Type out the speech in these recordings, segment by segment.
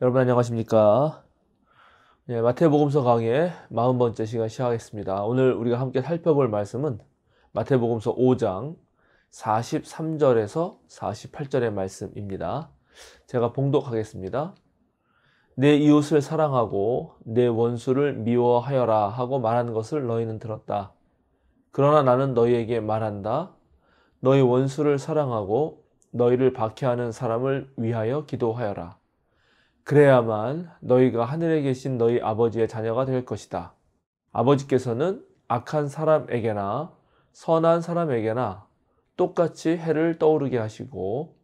여러분 안녕하십니까? 마태복음서 강의 40번째 시간 시작하겠습니다. 오늘 우리가 함께 살펴볼 말씀은 마태복음서 5장 43절에서 48절의 말씀입니다. 제가 봉독하겠습니다. 내 이웃을 사랑하고 내 원수를 미워하여라 하고 말하는 것을 너희는 들었다. 그러나 나는 너희에게 말한다. 너희 원수를 사랑하고 너희를 박해하는 사람을 위하여 기도하여라. 그래야만 너희가 하늘에 계신 너희 아버지의 자녀가 될 것이다. 아버지께서는 악한 사람에게나 선한 사람에게나 똑같이 해를 떠오르게 하시고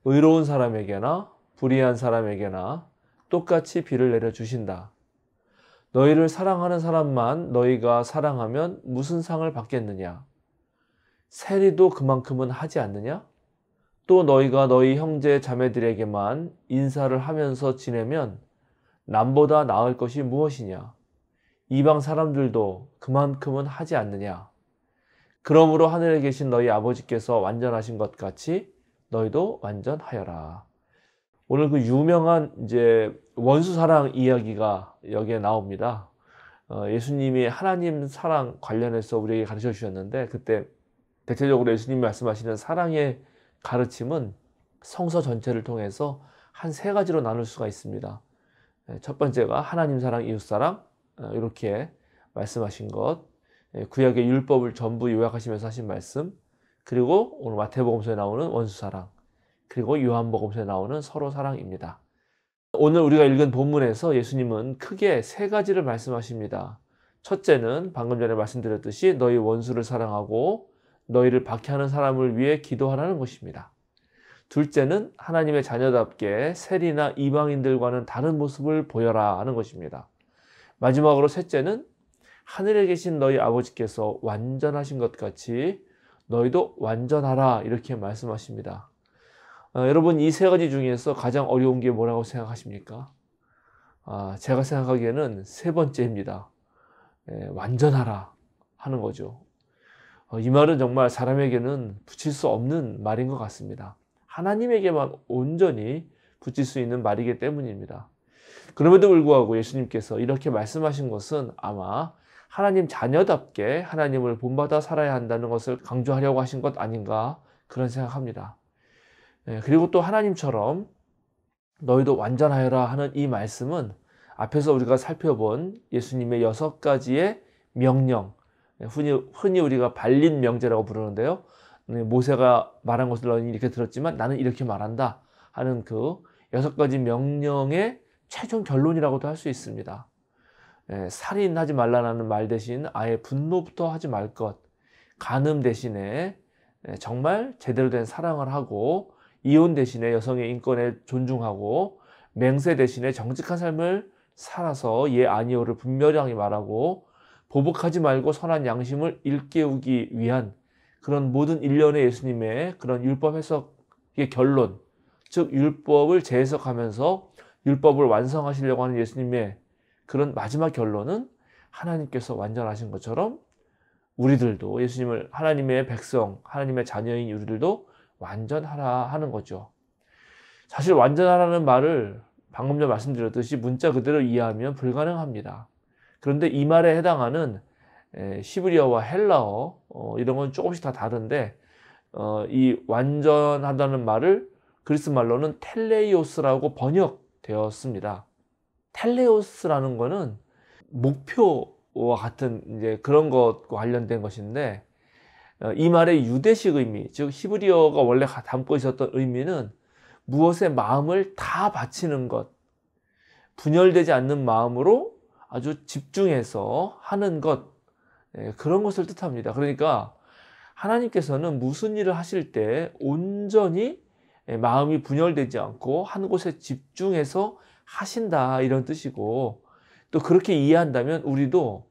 의로운 사람에게나 불의한 사람에게나 똑같이 비를 내려주신다. 너희를 사랑하는 사람만 너희가 사랑하면 무슨 상을 받겠느냐? 세리도 그만큼은 하지 않느냐? 또 너희가 너희 형제 자매들에게만 인사를 하면서 지내면 남보다 나을 것이 무엇이냐? 이방 사람들도 그만큼은 하지 않느냐? 그러므로 하늘에 계신 너희 아버지께서 완전하신 것 같이 너희도 완전하여라. 오늘 그 유명한 원수 사랑 이야기가 여기에 나옵니다. 예수님이 하나님 사랑 관련해서 우리에게 가르쳐 주셨는데, 그때 대체적으로 예수님이 말씀하시는 사랑의 가르침은 성서 전체를 통해서 한 세 가지로 나눌 수가 있습니다. 첫 번째가 하나님 사랑, 이웃 사랑, 이렇게 말씀하신 것, 구약의 율법을 전부 요약하시면서 하신 말씀, 그리고 오늘 마태복음서에 나오는 원수 사랑, 그리고 요한복음서에 나오는 서로 사랑입니다. 오늘 우리가 읽은 본문에서 예수님은 크게 세 가지를 말씀하십니다. 첫째는 방금 전에 말씀드렸듯이 너희 원수를 사랑하고 너희를 박해하는 사람을 위해 기도하라는 것입니다. 둘째는 하나님의 자녀답게 세리나 이방인들과는 다른 모습을 보여라 하는 것입니다. 마지막으로 셋째는 하늘에 계신 너희 아버지께서 완전하신 것 같이 너희도 완전하라, 이렇게 말씀하십니다. 여러분, 이 세 가지 중에서 가장 어려운 게 뭐라고 생각하십니까? 제가 생각하기에는 세 번째입니다. 완전하라 하는 거죠. 이 말은 정말 사람에게는 붙일 수 없는 말인 것 같습니다. 하나님에게만 온전히 붙일 수 있는 말이기 때문입니다. 그럼에도 불구하고 예수님께서 이렇게 말씀하신 것은 아마 하나님 자녀답게 하나님을 본받아 살아야 한다는 것을 강조하려고 하신 것 아닌가, 그런 생각합니다. 그리고 또 하나님처럼 너희도 완전하여라 하는 이 말씀은 앞에서 우리가 살펴본 예수님의 6가지의 명령, 흔히 우리가 발린 명제라고 부르는데요. 모세가 말한 것을 너희는 이렇게 들었지만 나는 이렇게 말한다 하는 그 6가지 명령의 최종 결론이라고도 할 수 있습니다. 살인하지 말라는 말 대신 아예 분노부터 하지 말 것, 간음 대신에 정말 제대로 된 사랑을 하고, 이혼 대신에 여성의 인권에 존중하고, 맹세 대신에 정직한 삶을 살아서 예 아니오를 분명하게 말하고, 보복하지 말고 선한 양심을 일깨우기 위한 그런 모든 일련의 예수님의 그런 율법 해석의 결론, 즉 율법을 재해석하면서 율법을 완성하시려고 하는 예수님의 그런 마지막 결론은 하나님께서 완전하신 것처럼 우리들도, 예수님을 하나님의 백성, 하나님의 자녀인 우리들도 완전하라 하는 거죠. 사실 완전하라는 말을 방금 전 말씀드렸듯이 문자 그대로 이해하면 불가능합니다. 그런데 이 말에 해당하는 히브리어와 헬라어, 이런 건 조금씩 다 다른데, 이 완전하다는 말을 그리스 말로는 텔레이오스라고 번역되었습니다. 텔레오스라는 거는 목표와 같은 그런 것과 관련된 것인데, 이 말의 유대식 의미, 즉 히브리어가 원래 담고 있었던 의미는 무엇에 마음을 다 바치는 것, 분열되지 않는 마음으로 아주 집중해서 하는 것, 그런 것을 뜻합니다. 그러니까 하나님께서는 무슨 일을 하실 때 온전히 마음이 분열되지 않고 한 곳에 집중해서 하신다, 이런 뜻이고, 또 그렇게 이해한다면 우리도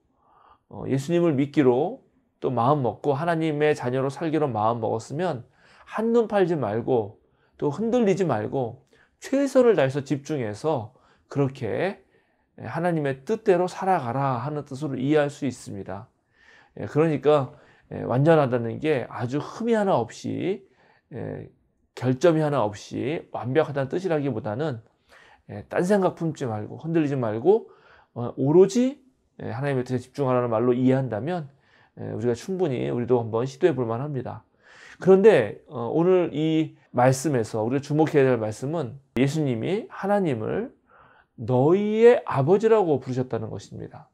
예수님을 믿기로 또 마음 먹고 하나님의 자녀로 살기로 마음 먹었으면 한눈 팔지 말고 또 흔들리지 말고 최선을 다해서 집중해서 그렇게 하나님의 뜻대로 살아가라 하는 뜻으로 이해할 수 있습니다. 그러니까 완전하다는 게 아주 흠이 하나 없이, 결점이 하나 없이 완벽하다는 뜻이라기보다는 딴 생각 품지 말고 흔들리지 말고 오로지 하나님의 뜻에 집중하라는 말로 이해한다면 우리가 충분히 우리도 한번 시도해 볼 만합니다. 그런데 오늘 이 말씀에서 우리가 주목해야 될 말씀은 예수님이 하나님을 너희의 아버지라고 부르셨다는 것입니다.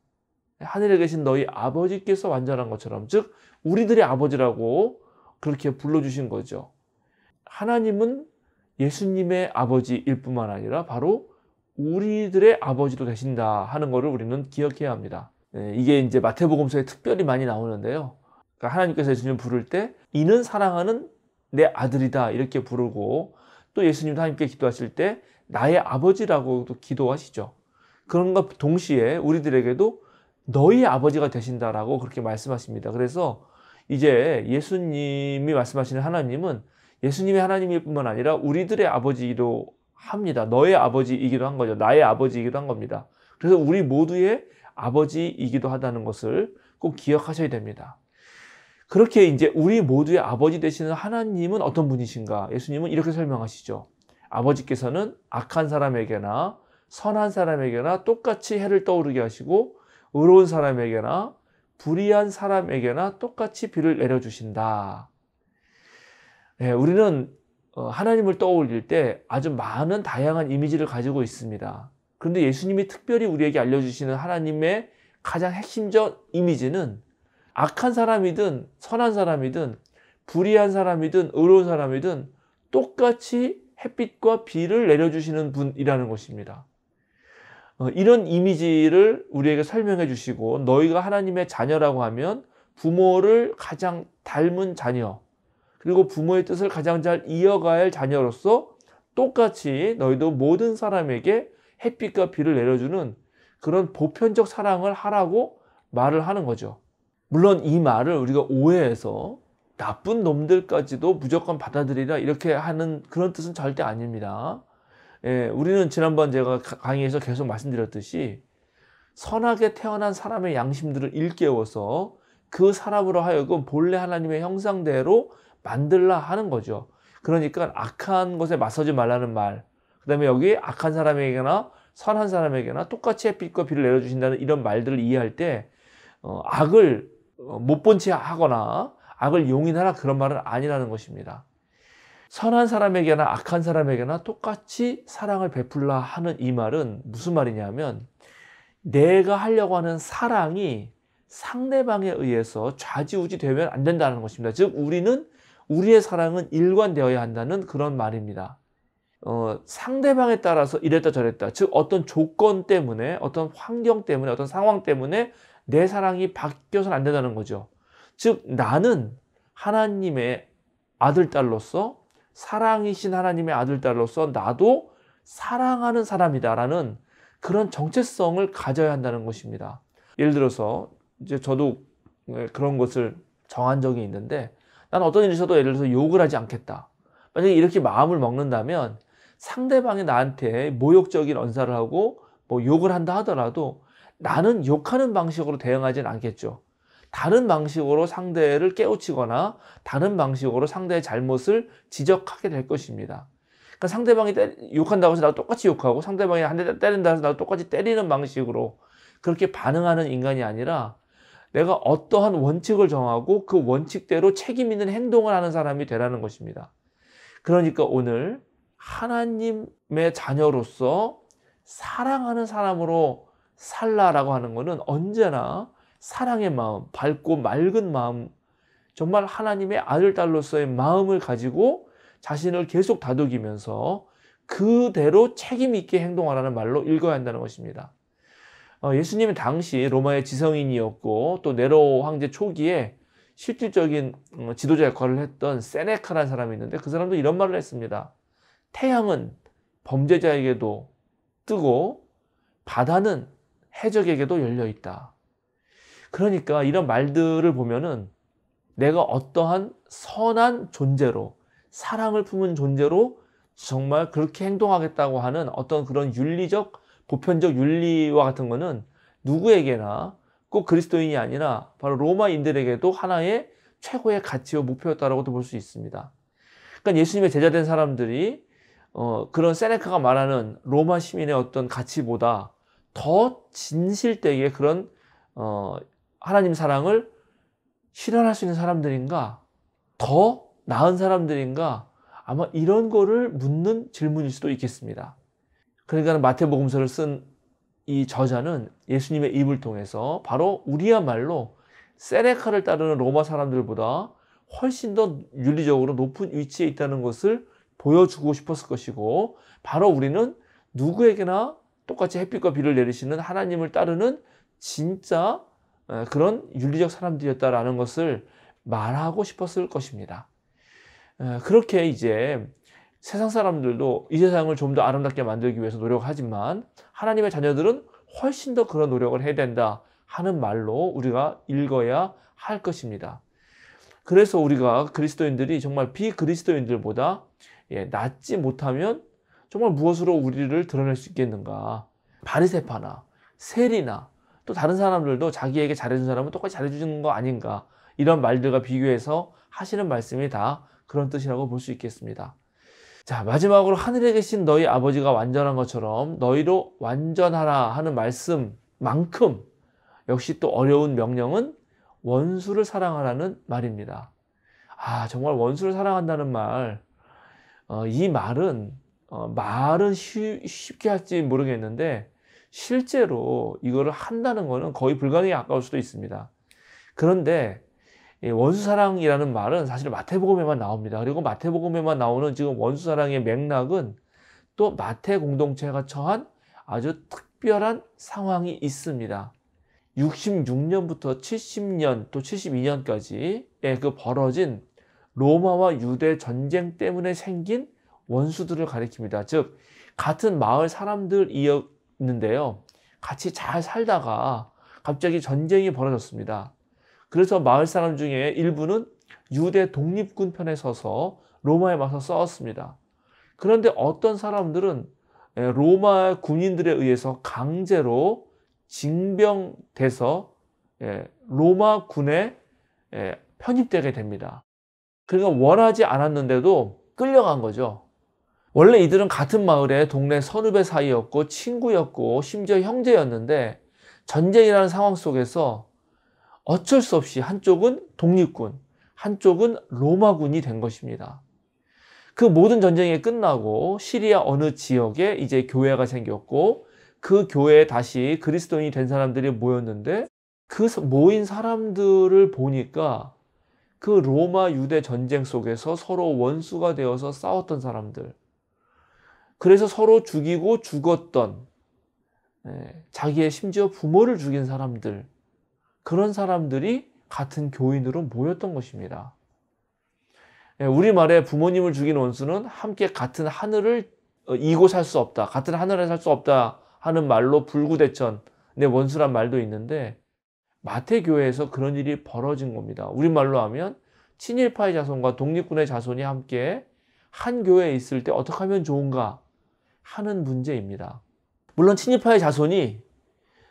하늘에 계신 너희 아버지께서 완전한 것처럼, 즉 우리들의 아버지라고 그렇게 불러주신 거죠. 하나님은 예수님의 아버지일 뿐만 아니라 바로 우리들의 아버지도 되신다 하는 것을 우리는 기억해야 합니다. 이게 이제 마태복음서에 특별히 많이 나오는데요. 그러니까 하나님께서 예수님을 부를 때 이는 사랑하는 내 아들이다 이렇게 부르고, 또 예수님도 하나님께 기도하실 때 나의 아버지라고도 기도하시죠. 그런가 동시에 우리들에게도 너희 아버지가 되신다라고 그렇게 말씀하십니다. 그래서 이제 예수님이 말씀하시는 하나님은 예수님의 하나님일 뿐만 아니라 우리들의 아버지이기도 합니다. 너의 아버지이기도 한 거죠. 나의 아버지이기도 한 겁니다. 그래서 우리 모두의 아버지이기도 하다는 것을 꼭 기억하셔야 됩니다. 그렇게 이제 우리 모두의 아버지 되시는 하나님은 어떤 분이신가? 예수님은 이렇게 설명하시죠. 아버지께서는 악한 사람에게나 선한 사람에게나 똑같이 해를 떠오르게 하시고 의로운 사람에게나 불의한 사람에게나 똑같이 비를 내려주신다. 우리는 하나님을 떠올릴 때 아주 많은 다양한 이미지를 가지고 있습니다. 그런데 예수님이 특별히 우리에게 알려주시는 하나님의 가장 핵심적 이미지는 악한 사람이든 선한 사람이든 불의한 사람이든 의로운 사람이든 똑같이 햇빛과 비를 내려주시는 분이라는 것입니다. 이런 이미지를 우리에게 설명해 주시고, 너희가 하나님의 자녀라고 하면 부모를 가장 닮은 자녀, 그리고 부모의 뜻을 가장 잘 이어가야 할 자녀로서 똑같이 너희도 모든 사람에게 햇빛과 비를 내려주는 그런 보편적 사랑을 하라고 말을 하는 거죠. 물론 이 말을 우리가 오해해서 나쁜 놈들까지도 무조건 받아들이라 이렇게 하는 그런 뜻은 절대 아닙니다. 우리는 지난번 제가 강의에서 계속 말씀드렸듯이 선하게 태어난 사람의 양심들을 일깨워서 그 사람으로 하여금 본래 하나님의 형상대로 만들라 하는 거죠. 그러니까 악한 것에 맞서지 말라는 말, 그 다음에 여기 악한 사람에게나 선한 사람에게나 똑같이 햇빛과 비를 내려주신다는 이런 말들을 이해할 때 악을 못 본 채 하거나 악을 용인하라 그런 말은 아니라는 것입니다. 선한 사람에게나 악한 사람에게나 똑같이 사랑을 베풀라 하는 이 말은 무슨 말이냐면, 내가 하려고 하는 사랑이 상대방에 의해서 좌지우지 되면 안 된다는 것입니다. 즉 우리의 사랑은 일관되어야 한다는 그런 말입니다. 상대방에 따라서 이랬다 저랬다, 즉 어떤 조건 때문에, 어떤 환경 때문에, 어떤 상황 때문에 내 사랑이 바뀌어서는 안 된다는 거죠. 즉 나는 하나님의 아들, 딸로서, 사랑이신 하나님의 아들, 딸로서 나도 사랑하는 사람이다라는 그런 정체성을 가져야 한다는 것입니다. 예를 들어서 이제 저도 그런 것을 정한 적이 있는데, 난 어떤 일이 있어도 예를 들어서 욕을 하지 않겠다. 만약에 이렇게 마음을 먹는다면 상대방이 나한테 모욕적인 언사를 하고 뭐 욕을 한다 하더라도 나는 욕하는 방식으로 대응하지는 않겠죠. 다른 방식으로 상대를 깨우치거나 다른 방식으로 상대의 잘못을 지적하게 될 것입니다. 그러니까 상대방이 욕한다고 해서 나도 똑같이 욕하고, 상대방이 한 대 때린다 해서 나도 똑같이 때리는 방식으로 그렇게 반응하는 인간이 아니라, 내가 어떠한 원칙을 정하고 그 원칙대로 책임 있는 행동을 하는 사람이 되라는 것입니다. 그러니까 오늘 하나님의 자녀로서 사랑하는 사람으로 살라라고 하는 것은 언제나 사랑의 마음, 밝고 맑은 마음, 정말 하나님의 아들, 딸로서의 마음을 가지고 자신을 계속 다독이면서 그대로 책임 있게 행동하라는 말로 읽어야 한다는 것입니다. 예수님은 당시 로마의 지성인이었고, 또 네로 황제 초기에 실질적인 지도자 역할을 했던 세네카라는 사람이 있는데, 그 사람도 이런 말을 했습니다. 태양은 범죄자에게도 뜨고 바다는 해적에게도 열려 있다. 그러니까 이런 말들을 보면은 내가 어떠한 선한 존재로, 사랑을 품은 존재로 정말 그렇게 행동하겠다고 하는 어떤 그런 윤리적, 보편적 윤리와 같은 거는 누구에게나, 꼭 그리스도인이 아니라 바로 로마인들에게도 하나의 최고의 가치와 목표였다라고도 볼 수 있습니다. 그러니까 예수님의 제자된 사람들이 그런 세네카가 말하는 로마 시민의 어떤 가치보다 더 진실되게 그런 하나님 사랑을 실현할 수 있는 사람들인가? 더 나은 사람들인가? 아마 이런 거를 묻는 질문일 수도 있겠습니다. 그러니까 마태복음서를 쓴 이 저자는 예수님의 입을 통해서 바로 우리야말로 세네카를 따르는 로마 사람들보다 훨씬 더 윤리적으로 높은 위치에 있다는 것을 보여주고 싶었을 것이고, 바로 우리는 누구에게나 똑같이 햇빛과 비를 내리시는 하나님을 따르는 진짜 그런 윤리적 사람들이었다라는 것을 말하고 싶었을 것입니다. 그렇게 이제 세상 사람들도 이 세상을 좀 더 아름답게 만들기 위해서 노력하지만 하나님의 자녀들은 훨씬 더 그런 노력을 해야 된다 하는 말로 우리가 읽어야 할 것입니다. 그래서 우리가 그리스도인들이 정말 비그리스도인들보다 낫지 못하면 정말 무엇으로 우리를 드러낼 수 있겠는가? 바리새파나 세리나 또 다른 사람들도 자기에게 잘해준 사람은 똑같이 잘해주는 거 아닌가? 이런 말들과 비교해서 하시는 말씀이 다 그런 뜻이라고 볼 수 있겠습니다. 자, 마지막으로 하늘에 계신 너희 아버지가 완전한 것처럼 너희로 완전하라 하는 말씀만큼 역시 또 어려운 명령은 원수를 사랑하라는 말입니다. 정말 원수를 사랑한다는 말, 이 말은 쉽게 할지 모르겠는데 실제로 이거를 한다는 것은 거의 불가능에 가까울 수도 있습니다. 그런데 원수사랑이라는 말은 사실 마태복음에만 나옵니다. 그리고 마태복음에만 나오는 지금 원수사랑의 맥락은 또 마태 공동체가 처한 아주 특별한 상황이 있습니다. 66년부터 70년 또 72년까지 그 벌어진 로마와 유대 전쟁 때문에 생긴 원수들을 가리킵니다. 즉 같은 마을 사람들이었는데요, 같이 잘 살다가 갑자기 전쟁이 벌어졌습니다. 그래서 마을 사람 중에 일부는 유대 독립군 편에 서서 로마에 맞서 싸웠습니다. 그런데 어떤 사람들은 로마 군인들에 의해서 강제로 징병돼서 로마 군에 편입되게 됩니다. 그러니까 원하지 않았는데도 끌려간 거죠. 원래 이들은 같은 마을의 동네 선후배 사이였고 친구였고 심지어 형제였는데 전쟁이라는 상황 속에서 어쩔 수 없이 한쪽은 독립군, 한쪽은 로마군이 된 것입니다. 그 모든 전쟁이 끝나고 시리아 어느 지역에 이제 교회가 생겼고 그 교회에 다시 그리스도인이 된 사람들이 모였는데 그 모인 사람들을 보니까 그 로마 유대 전쟁 속에서 서로 원수가 되어서 싸웠던 사람들, 그래서 서로 죽이고 죽었던, 자기의 심지어 부모를 죽인 사람들, 그런 사람들이 같은 교인으로 모였던 것입니다. 우리말에 부모님을 죽인 원수는 함께 같은 하늘을 이고 살 수 없다, 같은 하늘에 살 수 없다 하는 말로 불구대천의 원수란 말도 있는데 마태교회에서 그런 일이 벌어진 겁니다. 우리말로 하면 친일파의 자손과 독립군의 자손이 함께 한 교회에 있을 때 어떻게 하면 좋은가 하는 문제입니다. 물론 친일파의 자손이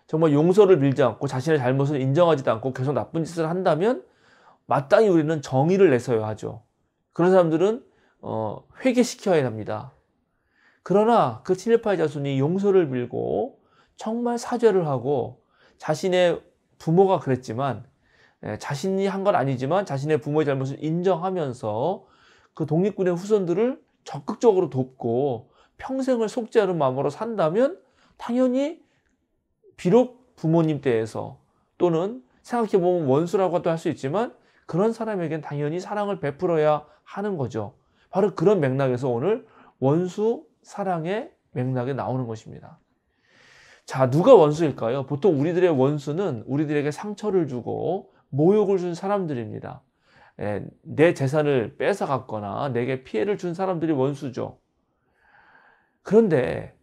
정말 용서를 빌지 않고 자신의 잘못을 인정하지도 않고 계속 나쁜 짓을 한다면 마땅히 우리는 정의를 내서야 하죠. 그런 사람들은 회개시켜야 합니다. 그러나 그 친일파의 자손이 용서를 빌고 정말 사죄를 하고 자신의 부모가 그랬지만 자신이 한 건 아니지만 자신의 부모의 잘못을 인정하면서 그 독립군의 후손들을 적극적으로 돕고 평생을 속죄하는 마음으로 산다면 당연히 비록 부모님 댁에서 또는 생각해보면 원수라고도 할 수 있지만 그런 사람에겐 당연히 사랑을 베풀어야 하는 거죠. 바로 그런 맥락에서 오늘 원수 사랑의 맥락에 나오는 것입니다. 자, 누가 원수일까요? 보통 우리들의 원수는 우리들에게 상처를 주고 모욕을 준 사람들입니다. 내 재산을 뺏어갔거나 내게 피해를 준 사람들이 원수죠. 그런데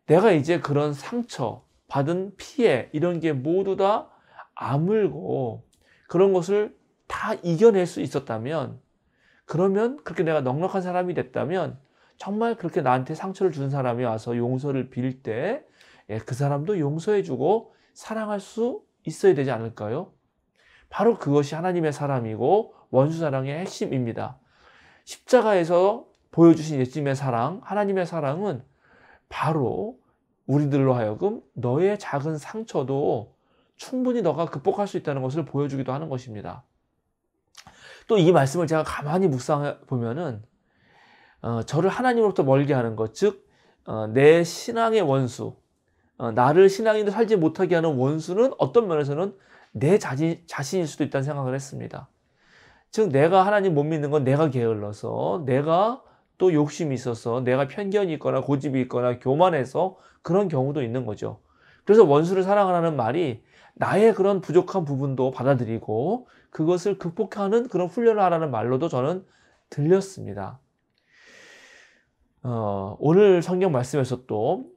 내가 이제 그런 상처, 받은 피해 이런 게 모두 다 아물고 그런 것을 다 이겨낼 수 있었다면, 그러면 그렇게 내가 넉넉한 사람이 됐다면 정말 그렇게 나한테 상처를 준 사람이 와서 용서를 빌 때 그 사람도 용서해주고 사랑할 수 있어야 되지 않을까요? 바로 그것이 하나님의 사랑이고 원수 사랑의 핵심입니다. 십자가에서 보여주신 예수님의 사랑, 하나님의 사랑은 바로 우리들로 하여금 너의 작은 상처도 충분히 너가 극복할 수 있다는 것을 보여주기도 하는 것입니다. 또 이 말씀을 제가 가만히 묵상해 보면은 저를 하나님으로부터 멀게 하는 것, 즉 내 신앙의 원수, 나를 신앙인으로 살지 못하게 하는 원수는 어떤 면에서는 내 자신일 수도 있다는 생각을 했습니다. 즉 내가 하나님 못 믿는 건 내가 게을러서, 내가 또 욕심이 있어서, 내가 편견이 있거나 고집이 있거나 교만해서 그런 경우도 있는 거죠. 그래서 원수를 사랑하라는 말이 나의 그런 부족한 부분도 받아들이고 그것을 극복하는 그런 훈련을 하라는 말로도 저는 들렸습니다. 오늘 성경 말씀에서 또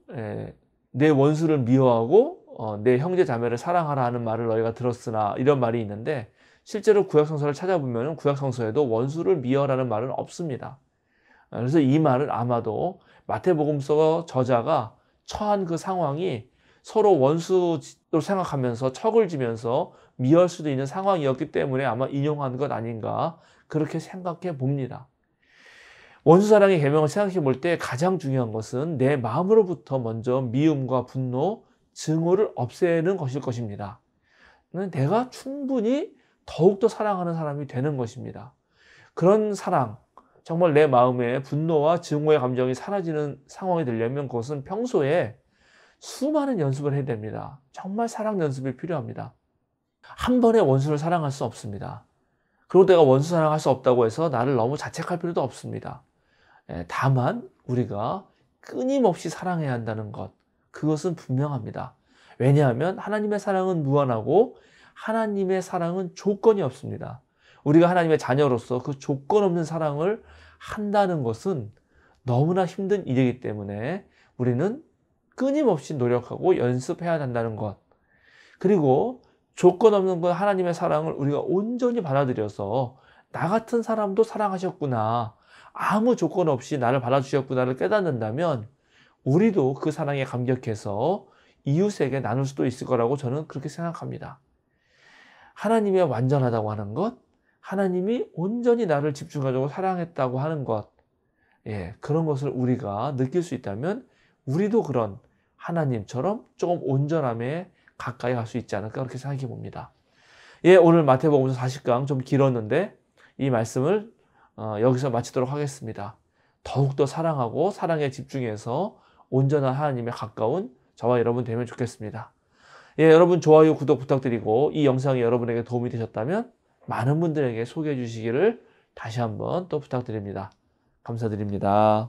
내 원수를 미워하고 내 형제 자매를 사랑하라 하는 말을 너희가 들었으나, 이런 말이 있는데 실제로 구약성서를 찾아보면 구약성서에도 원수를 미워하라는 말은 없습니다. 그래서 이 말은 아마도 마태복음서 저자가 처한 그 상황이 서로 원수로 생각하면서 척을 지면서 미워할 수도 있는 상황이었기 때문에 아마 인용한 것 아닌가, 그렇게 생각해 봅니다. 원수사랑의 계명을 생각해 볼 때 가장 중요한 것은 내 마음으로부터 먼저 미움과 분노, 증오를 없애는 것일 것입니다. 내가 충분히 더욱더 사랑하는 사람이 되는 것입니다. 그런 사랑, 정말 내 마음에 분노와 증오의 감정이 사라지는 상황이 되려면 그것은 평소에 수많은 연습을 해야 됩니다. 정말 사랑 연습이 필요합니다. 한 번에 원수를 사랑할 수 없습니다. 그리고 내가 원수 사랑할 수 없다고 해서 나를 너무 자책할 필요도 없습니다. 다만 우리가 끊임없이 사랑해야 한다는 것, 그것은 분명합니다. 왜냐하면 하나님의 사랑은 무한하고 하나님의 사랑은 조건이 없습니다. 우리가 하나님의 자녀로서 그 조건 없는 사랑을 한다는 것은 너무나 힘든 일이기 때문에 우리는 끊임없이 노력하고 연습해야 한다는 것, 그리고 조건 없는 것 하나님의 사랑을 우리가 온전히 받아들여서 나 같은 사람도 사랑하셨구나, 아무 조건 없이 나를 받아주셨구나를 깨닫는다면 우리도 그 사랑에 감격해서 이웃에게 나눌 수도 있을 거라고 저는 그렇게 생각합니다. 하나님의 완전하다고 하는 것, 하나님이 온전히 나를 집중하고 사랑했다고 하는 것, 그런 것을 우리가 느낄 수 있다면 우리도 그런 하나님처럼 조금 온전함에 가까이 갈 수 있지 않을까, 그렇게 생각해 봅니다. 오늘 마태복음서 40강 좀 길었는데 이 말씀을 여기서 마치도록 하겠습니다. 더욱더 사랑하고 사랑에 집중해서 온전한 하나님에 가까운 저와 여러분 되면 좋겠습니다. 여러분 좋아요, 구독 부탁드리고 이 영상이 여러분에게 도움이 되셨다면 많은 분들에게 소개해 주시기를 다시 한번 또 부탁드립니다. 감사드립니다.